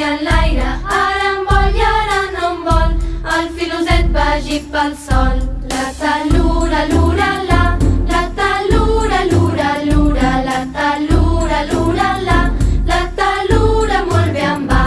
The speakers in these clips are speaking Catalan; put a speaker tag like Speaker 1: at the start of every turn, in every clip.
Speaker 1: vagi enlaire, ara em vol i ara no em vol. El filoset vagi pel sol. La talura, lura, la talura, lura, lura, la talura, lura, la talura molt bé em va.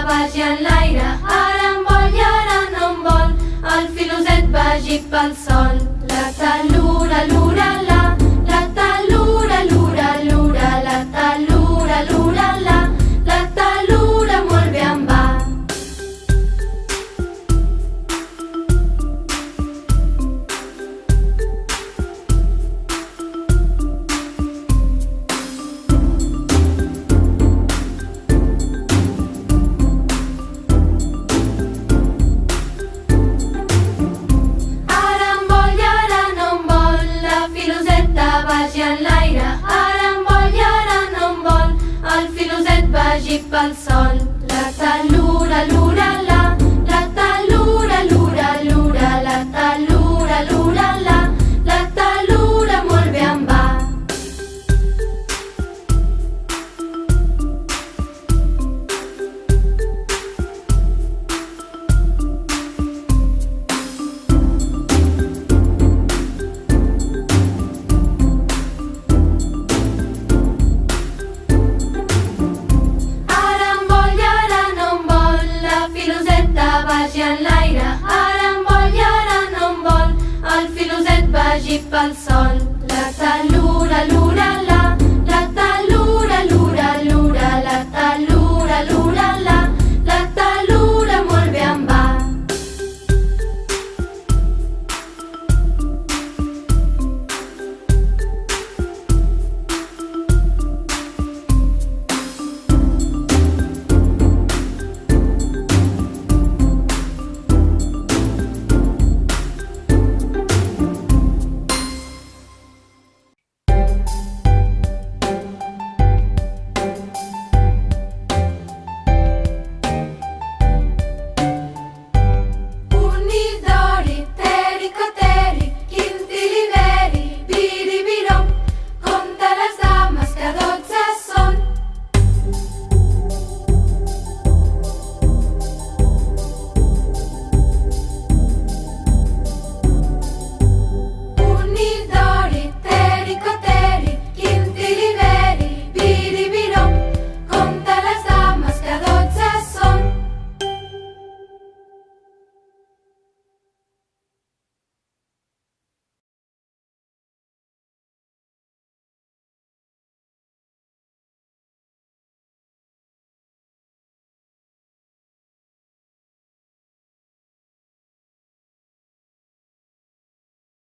Speaker 1: Vagi enlaire, ara em vol i ara no em vol. El filoset vagi pel sol. La talura, lura, la talura, lura, lura, la talura, lura, la talura molt bé em va. Vagi enlaire, ara em vol i ara no em vol. El filoset vagi pel sol. La talura, lura, la talura, lura, lura, la talura, lura, la talura molt bé em va. Vagi enlaire, ara em vol i ara no em vol. El filoset vagi pel sol. La talura, lura,